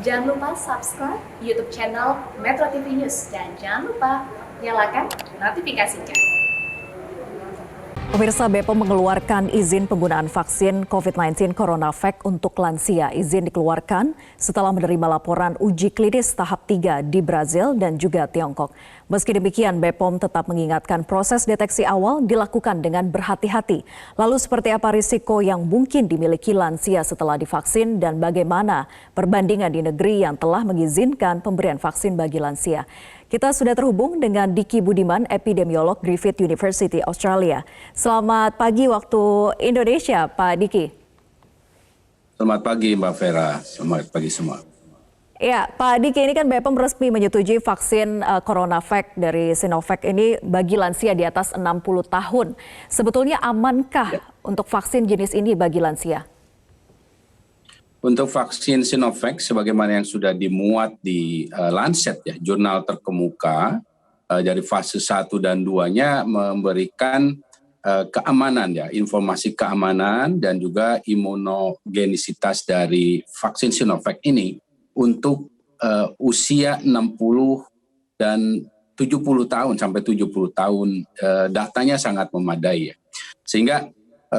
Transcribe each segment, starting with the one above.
Jangan lupa subscribe YouTube channel Metro TV News dan jangan lupa nyalakan notifikasinya. Pemirsa, BPOM mengeluarkan izin penggunaan vaksin COVID-19 CoronaVac untuk lansia. Izin dikeluarkan setelah menerima laporan uji klinis tahap 3 di Brazil dan juga Tiongkok. Meski demikian, BPOM tetap mengingatkan proses deteksi awal dilakukan dengan berhati-hati. Lalu seperti apa risiko yang mungkin dimiliki lansia setelah divaksin dan bagaimana perbandingan di negeri yang telah mengizinkan pemberian vaksin bagi lansia? Kita sudah terhubung dengan Diki Budiman, epidemiolog Griffith University Australia. Selamat pagi waktu Indonesia, Pak Diki. Selamat pagi Mbak Vera, selamat pagi semua. Ya, Pak Diki, ini kan BPOM resmi menyetujui vaksin CoronaVac dari Sinovac ini bagi lansia di atas 60 tahun. Sebetulnya amankah untuk vaksin jenis ini bagi lansia? Untuk vaksin Sinovac, sebagaimana yang sudah dimuat di Lancet, ya, jurnal terkemuka dari fase 1 dan 2-nya memberikan keamanan, ya, informasi keamanan dan juga imunogenisitas dari vaksin Sinovac ini untuk usia 60 dan 70 tahun sampai 70 tahun, datanya sangat memadai, ya. Sehingga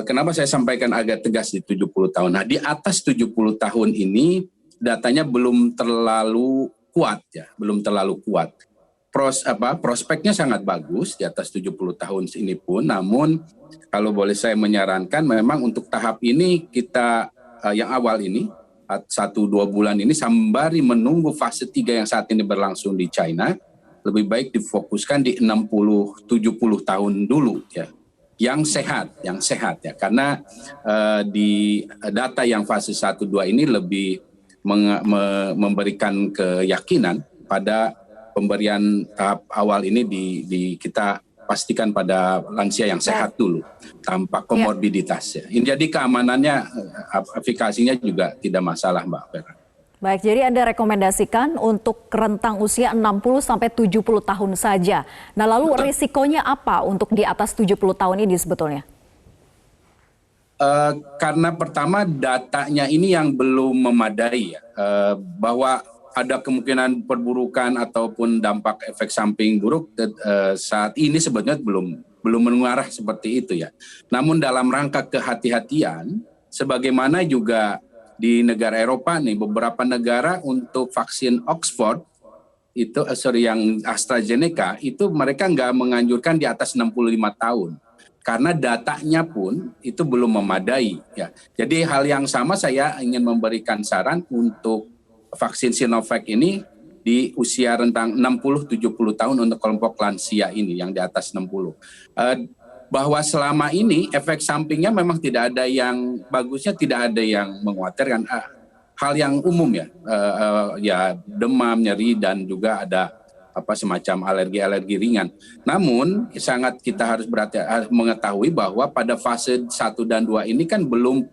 kenapa saya sampaikan agak tegas di 70 tahun. Nah, di atas 70 tahun ini datanya belum terlalu kuat, ya, belum terlalu kuat. Prospeknya sangat bagus di atas 70 tahun ini pun, namun kalau boleh saya menyarankan memang untuk tahap ini kita yang awal ini 1-2 bulan ini sembari menunggu fase 3 yang saat ini berlangsung di China, lebih baik difokuskan di 60-70 tahun dulu, ya. Yang sehat ya, karena di data yang fase 1-2 ini lebih memberikan keyakinan pada pemberian tahap awal ini kita pastikan pada lansia yang sehat dulu tanpa komorbiditas, ya. Ini jadi keamanannya, efikasinya juga tidak masalah, Mbak Vera. Baik, jadi Anda rekomendasikan untuk rentang usia 60 sampai 70 tahun saja. Nah, lalu risikonya apa untuk di atas 70 tahun ini sebetulnya? Karena pertama datanya ini yang belum memadai, ya. Bahwa ada kemungkinan perburukan ataupun dampak efek samping buruk saat ini sebetulnya belum mengarah seperti itu, ya. Namun dalam rangka kehati-hatian, sebagaimana juga di negara Eropa nih, beberapa negara untuk vaksin Oxford itu yang AstraZeneca itu mereka nggak menganjurkan di atas 65 tahun karena datanya pun itu belum memadai, ya. Jadi hal yang sama saya ingin memberikan saran untuk vaksin Sinovac ini di usia rentang 60-70 tahun untuk kelompok lansia ini yang di atas 60. Bahwa selama ini efek sampingnya memang tidak ada yang bagusnya, tidak ada yang mengkhawatirkan, hal yang umum, ya, ya demam, nyeri dan juga ada semacam alergi ringan. Namun sangat kita harus mengetahui bahwa pada fase 1 dan 2 ini kan belum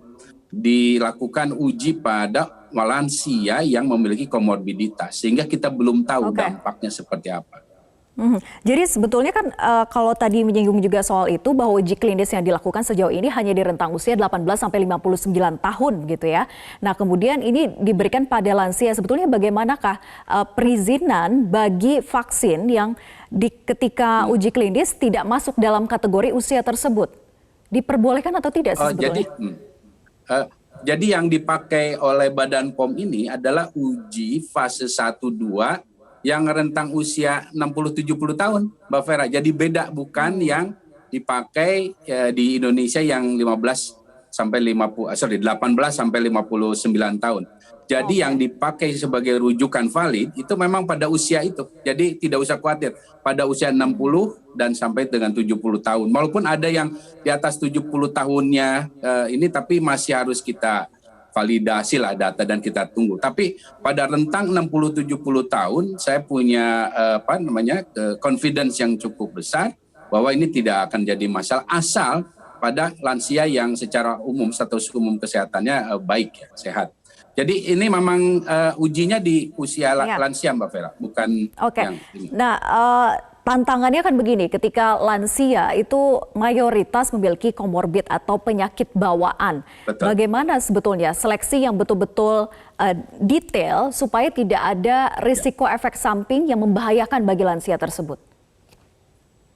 dilakukan uji pada lansia yang memiliki komorbiditas, sehingga kita belum tahu dampaknya seperti apa. Jadi sebetulnya kan kalau tadi menyinggung juga soal itu bahwa uji klinis yang dilakukan sejauh ini hanya di rentang usia 18 sampai 59 tahun gitu, ya. Nah, kemudian ini diberikan pada lansia. Sebetulnya bagaimanakah perizinan bagi vaksin yang ketika uji klinis tidak masuk dalam kategori usia tersebut? Diperbolehkan atau tidak sih sebetulnya? Jadi yang dipakai oleh Badan POM ini adalah uji fase 1-2 yang rentang usia 60-70 tahun, Mbak Vera. Jadi beda, bukan yang dipakai di Indonesia yang 18 sampai 59 tahun. Jadi yang dipakai sebagai rujukan valid itu memang pada usia itu. Jadi tidak usah khawatir, pada usia 60 dan sampai dengan 70 tahun. Walaupun ada yang di atas 70 tahunnya ini, tapi masih harus kita validasi lah data dan kita tunggu. Tapi pada rentang 60-70 tahun saya punya confidence yang cukup besar bahwa ini tidak akan jadi masalah asal pada lansia yang secara umum status umum kesehatannya baik, ya, sehat. Jadi ini memang ujinya di usia lansia, Mbak Vera, bukan yang ini. Nah, tantangannya kan begini, ketika lansia itu mayoritas memiliki komorbid atau penyakit bawaan. Betul. Bagaimana sebetulnya seleksi yang betul-betul detail supaya tidak ada risiko efek samping yang membahayakan bagi lansia tersebut?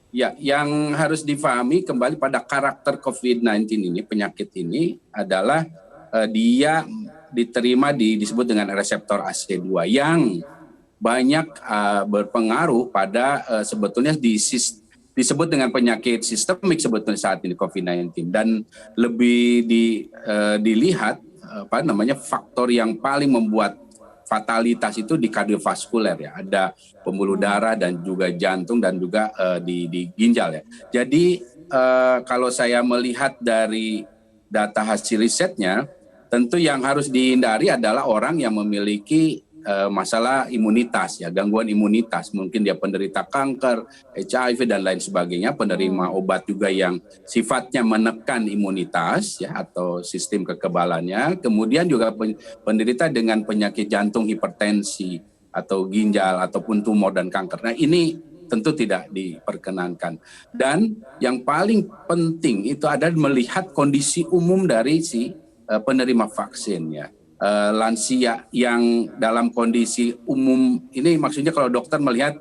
Ya, yang harus difahami kembali pada karakter COVID-19 ini, penyakit ini adalah dia diterima disebut dengan reseptor AC2 yang banyak berpengaruh pada sebetulnya disebut dengan penyakit sistemik sebetulnya saat ini COVID-19, dan lebih dilihat faktor yang paling membuat fatalitas itu di kardiovaskuler ya, ada pembuluh darah dan juga jantung dan juga di ginjal ya. Jadi kalau saya melihat dari data hasil risetnya, tentu yang harus dihindari adalah orang yang memiliki masalah imunitas ya, gangguan imunitas, mungkin dia penderita kanker, HIV dan lain sebagainya, penerima obat juga yang sifatnya menekan imunitas ya atau sistem kekebalannya, kemudian juga penderita dengan penyakit jantung, hipertensi atau ginjal ataupun tumor dan kanker. Nah, ini tentu tidak diperkenankan. Dan yang paling penting itu adalah melihat kondisi umum dari si penerima vaksin ya. Lansia yang dalam kondisi umum ini, maksudnya kalau dokter melihat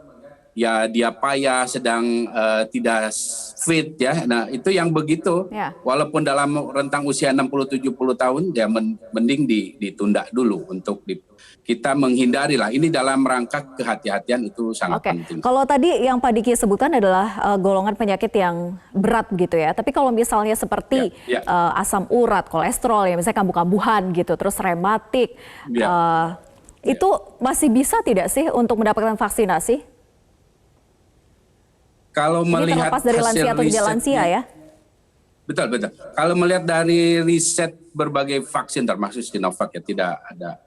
ya dia payah, sedang tidak fit ya. Nah, itu yang begitu. Ya. Walaupun dalam rentang usia 60-70 tahun ya mending ditunda dulu untuk kita menghindari lah. Ini dalam rangka kehati-hatian itu sangat penting. Kalau tadi yang Pak Diki sebutkan adalah golongan penyakit yang berat gitu ya. Tapi kalau misalnya seperti asam urat, kolesterol ya, misalnya kambuh-kambuhan gitu, terus rematik, itu masih bisa tidak sih untuk mendapatkan vaksinasi? Kalau ini melihat terlepas dari lansia atau tidak lansia ya? Betul. Kalau melihat dari riset berbagai vaksin termasuk Sinovac ya, tidak ada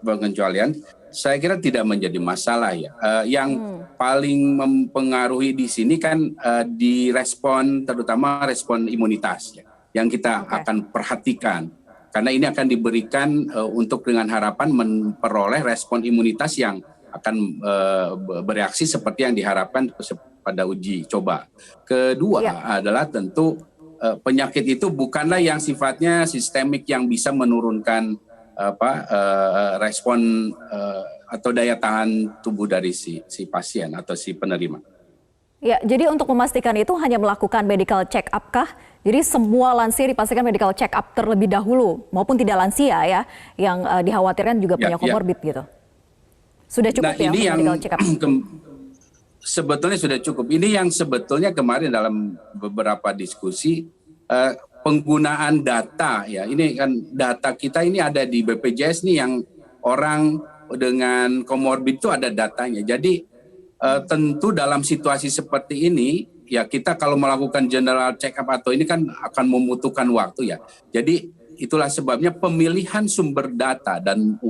pengecualian, saya kira tidak menjadi masalah ya. Yang paling mempengaruhi di sini kan di respon, terutama respon imunitas ya, yang kita akan perhatikan. Karena ini akan diberikan untuk dengan harapan memperoleh respon imunitas yang akan bereaksi seperti yang diharapkan pada uji coba. Kedua adalah tentu penyakit itu bukanlah yang sifatnya sistemik yang bisa menurunkan respon atau daya tahan tubuh dari si pasien atau si penerima. Ya, jadi untuk memastikan itu hanya melakukan medical check up kah? Jadi semua lansia dipastikan medical check up terlebih dahulu maupun tidak lansia ya, yang dikhawatirkan juga punya komorbid gitu. Sudah cukup ya untuk medical check up? Sebetulnya sudah cukup. Ini yang sebetulnya kemarin dalam beberapa diskusi penggunaan data ya. Ini kan data kita ini ada di BPJS nih, yang orang dengan komorbid itu ada datanya. Jadi tentu dalam situasi seperti ini ya, kita kalau melakukan general check up atau ini kan akan membutuhkan waktu ya. Jadi itulah sebabnya pemilihan sumber data dan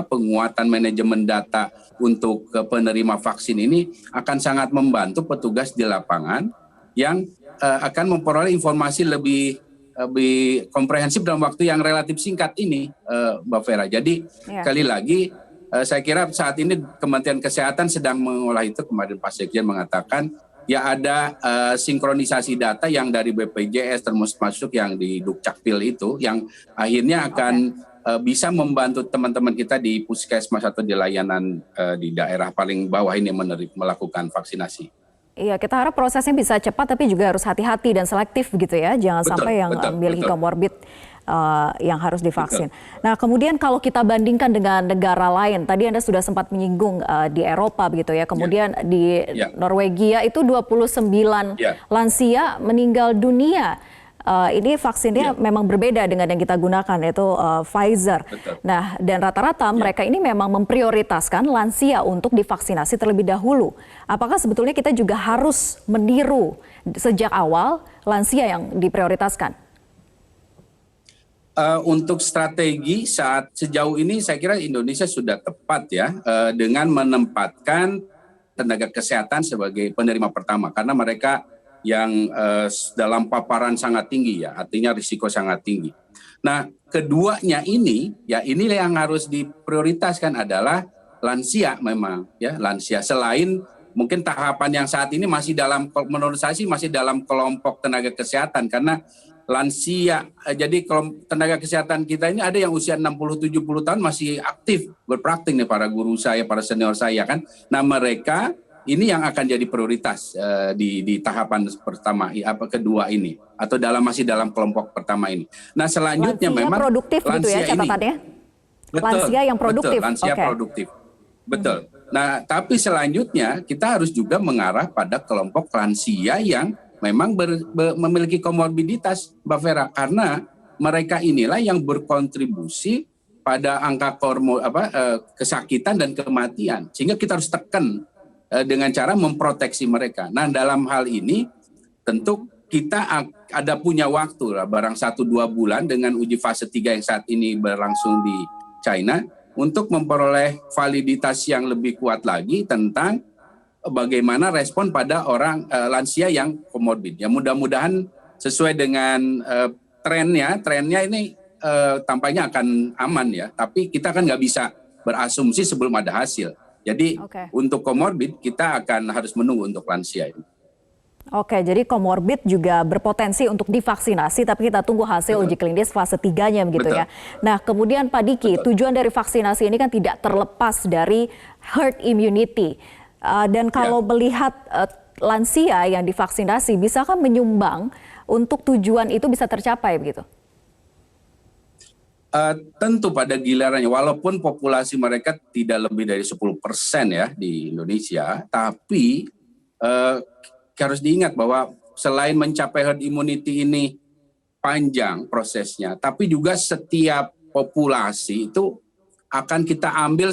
penguatan manajemen data untuk penerima vaksin ini akan sangat membantu petugas di lapangan yang akan memperoleh informasi lebih komprehensif dalam waktu yang relatif singkat ini, Mbak Vera. Jadi sekali lagi saya kira saat ini Kementerian Kesehatan sedang mengolah itu. Kemarin Pak Sekjen mengatakan ya ada sinkronisasi data yang dari BPJS termasuk yang di Dukcapil itu, yang akhirnya akan bisa membantu teman-teman kita di puskesmas atau di layanan di daerah paling bawah ini melakukan vaksinasi. Iya, kita harap prosesnya bisa cepat tapi juga harus hati-hati dan selektif gitu ya. Jangan sampai yang memiliki komorbid yang harus divaksin. Nah, kemudian kalau kita bandingkan dengan negara lain, tadi Anda sudah sempat menyinggung di Eropa begitu ya. Kemudian di Norwegia itu 29 lansia meninggal dunia. Ini vaksinnya memang berbeda dengan yang kita gunakan, yaitu Pfizer. Nah, dan rata-rata mereka ini memang memprioritaskan lansia untuk divaksinasi terlebih dahulu. Apakah sebetulnya kita juga harus meniru sejak awal lansia yang diprioritaskan? Untuk strategi sejauh ini saya kira Indonesia sudah tepat ya dengan menempatkan tenaga kesehatan sebagai penerima pertama, karena mereka yang dalam paparan sangat tinggi ya, artinya risiko sangat tinggi. Nah, keduanya ini yang harus diprioritaskan adalah lansia memang ya, lansia. Selain mungkin tahapan yang saat ini masih dalam, menurut saya sih masih dalam kelompok tenaga kesehatan, karena lansia, jadi kalau tenaga kesehatan kita ini ada yang usia 60-70 tahun masih aktif berpraktik nih, para guru saya, para senior saya kan. Nah mereka ini yang akan jadi prioritas di tahapan pertama, kedua ini, atau masih dalam kelompok pertama ini. Nah selanjutnya lansia memang produktif gitu ya catatannya? Betul, lansia yang produktif. Betul, lansia produktif. Betul. Nah, tapi selanjutnya kita harus juga mengarah pada kelompok lansia yang memang memiliki komorbiditas, Mbak Vera, karena mereka inilah yang berkontribusi pada angka kesakitan dan kematian. Sehingga kita harus tekan dengan cara memproteksi mereka. Nah, dalam hal ini tentu kita ada punya waktu lah, barang 1-2 bulan dengan uji fase 3 yang saat ini berlangsung di China untuk memperoleh validitas yang lebih kuat lagi tentang bagaimana respon pada orang lansia yang komorbid. Ya mudah-mudahan sesuai dengan trennya ini tampaknya akan aman ya. Tapi kita kan nggak bisa berasumsi sebelum ada hasil. Jadi untuk komorbid kita akan harus menunggu untuk lansia ini. Oke, jadi komorbid juga berpotensi untuk divaksinasi, tapi kita tunggu hasil uji klinis fase 3-nya begitu ya. Nah, kemudian Pak Diki, tujuan dari vaksinasi ini kan tidak terlepas dari herd immunity. Dan kalau melihat lansia yang divaksinasi, bisakah menyumbang untuk tujuan itu bisa tercapai begitu? Tentu pada gilirannya, walaupun populasi mereka tidak lebih dari 10% ya di Indonesia, tapi harus diingat bahwa selain mencapai herd immunity ini panjang prosesnya, tapi juga setiap populasi itu akan kita ambil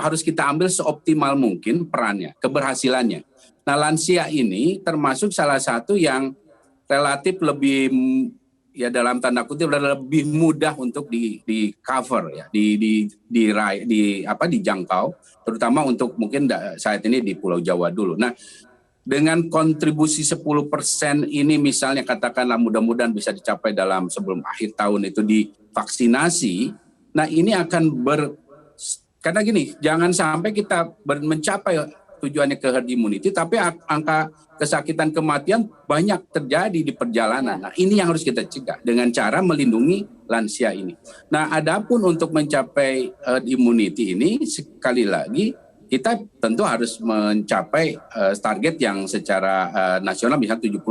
harus kita ambil seoptimal mungkin perannya, keberhasilannya. Nah, lansia ini termasuk salah satu yang relatif lebih, ya dalam tanda kutip, lebih mudah untuk di cover ya, dijangkau, terutama untuk mungkin saat ini di Pulau Jawa dulu. Nah, dengan kontribusi 10% ini misalnya katakanlah mudah-mudahan bisa dicapai sebelum akhir tahun itu divaksinasi. Nah ini akan karena gini, jangan sampai kita mencapai tujuannya ke herd immunity, tapi angka kesakitan kematian banyak terjadi di perjalanan. Nah ini yang harus kita cegah dengan cara melindungi lansia ini. Nah adapun untuk mencapai herd immunity ini sekali lagi, kita tentu harus mencapai target yang secara nasional bisa 70-80%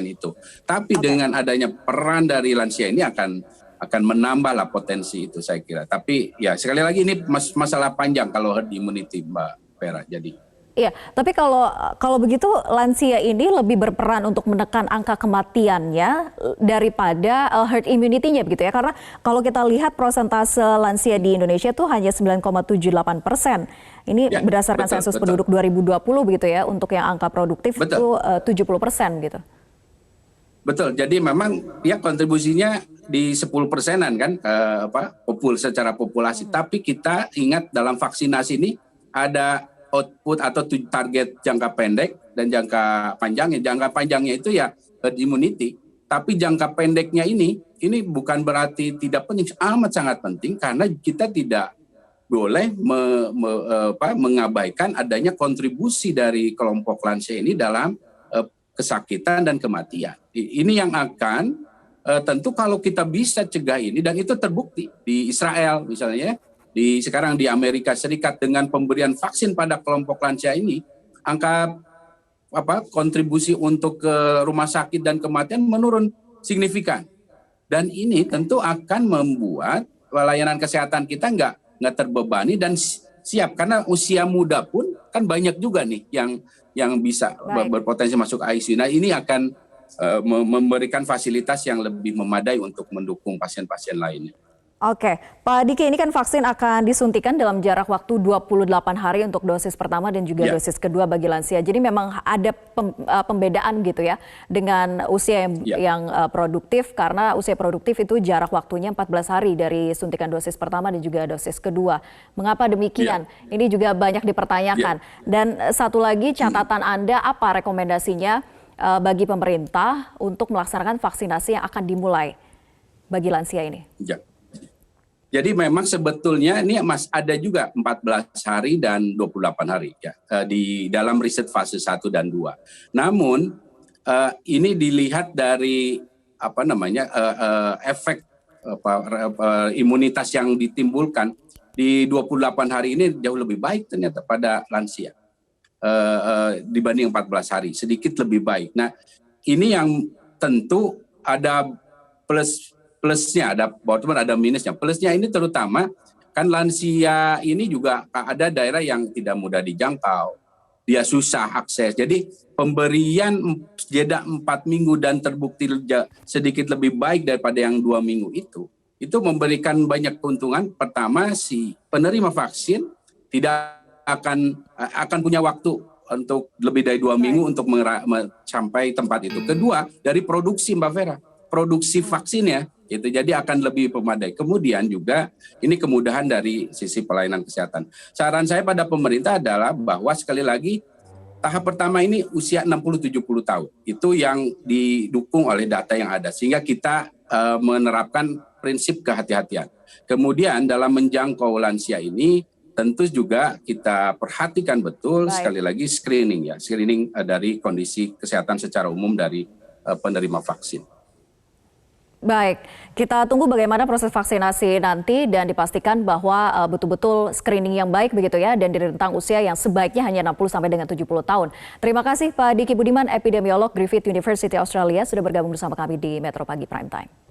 itu. Tapi dengan adanya peran dari lansia ini akan menambahlah potensi itu saya kira. Tapi ya sekali lagi ini masalah panjang kalau herd immunity Mbak Vera. Jadi iya, tapi kalau begitu lansia ini lebih berperan untuk menekan angka kematiannya daripada herd immunity-nya begitu ya. Karena kalau kita lihat persentase lansia di Indonesia itu hanya 9,78%. Ini ya, berdasarkan sensus penduduk 2020 begitu ya. Untuk yang angka produktif itu 70% gitu. Betul. Jadi memang ya kontribusinya di 10%-an kan secara populasi. Tapi kita ingat dalam vaksinasi ini ada output atau target jangka pendek dan jangka panjangnya. Jangka panjangnya itu ya herd immunity. Tapi jangka pendeknya ini bukan berarti tidak penting, amat sangat penting karena kita tidak boleh mengabaikan adanya kontribusi dari kelompok lansia ini dalam kesakitan dan kematian. Ini yang akan tentu kalau kita bisa cegah ini, dan itu terbukti di Israel misalnya, sekarang di Amerika Serikat dengan pemberian vaksin pada kelompok lansia ini, angka kontribusi untuk ke rumah sakit dan kematian menurun signifikan. Dan ini tentu akan membuat layanan kesehatan kita nggak terbebani dan siap, karena usia muda pun kan banyak juga nih yang bisa berpotensi masuk ICU. Nah ini akan memberikan fasilitas yang lebih memadai untuk mendukung pasien-pasien lainnya. Oke, Pak Diki, ini kan vaksin akan disuntikan dalam jarak waktu 28 hari untuk dosis pertama dan juga dosis kedua bagi lansia. Jadi memang ada pembedaan gitu ya dengan usia yang produktif, karena usia produktif itu jarak waktunya 14 hari dari suntikan dosis pertama dan juga dosis kedua. Mengapa demikian? Ini juga banyak dipertanyakan. Dan satu lagi, catatan Anda apa rekomendasinya bagi pemerintah untuk melaksanakan vaksinasi yang akan dimulai bagi lansia ini? Jadi memang sebetulnya ini ada juga 14 hari dan 28 hari ya di dalam riset fase 1 dan 2. Namun ini dilihat dari efek imunitas yang ditimbulkan di 28 hari ini jauh lebih baik ternyata pada lansia dibanding 14 hari, sedikit lebih baik. Nah, ini yang tentu ada plusnya, ada bottom, ada minusnya. Plusnya ini terutama kan lansia ini juga ada daerah yang tidak mudah dijangkau, dia susah akses. Jadi pemberian jeda 4 minggu dan terbukti sedikit lebih baik daripada yang 2 minggu itu memberikan banyak keuntungan. Pertama, si penerima vaksin tidak akan punya waktu untuk lebih dari 2 minggu untuk sampai tempat itu. Kedua, dari produksi Mbak Vera, produksi vaksinnya itu jadi akan lebih memadai. Kemudian juga ini kemudahan dari sisi pelayanan kesehatan. Saran saya pada pemerintah adalah bahwa sekali lagi tahap pertama ini usia 60-70 tahun. Itu yang didukung oleh data yang ada sehingga kita menerapkan prinsip kehati-hatian. Kemudian dalam menjangkau lansia ini tentu juga kita perhatikan betul sekali lagi screening dari kondisi kesehatan secara umum dari penerima vaksin. Baik, kita tunggu bagaimana proses vaksinasi nanti dan dipastikan bahwa betul-betul screening yang baik begitu ya dan di rentang usia yang sebaiknya hanya 60 sampai dengan 70 tahun. Terima kasih Pak Diki Budiman, epidemiolog Griffith University Australia sudah bergabung bersama kami di Metro Pagi Prime Time.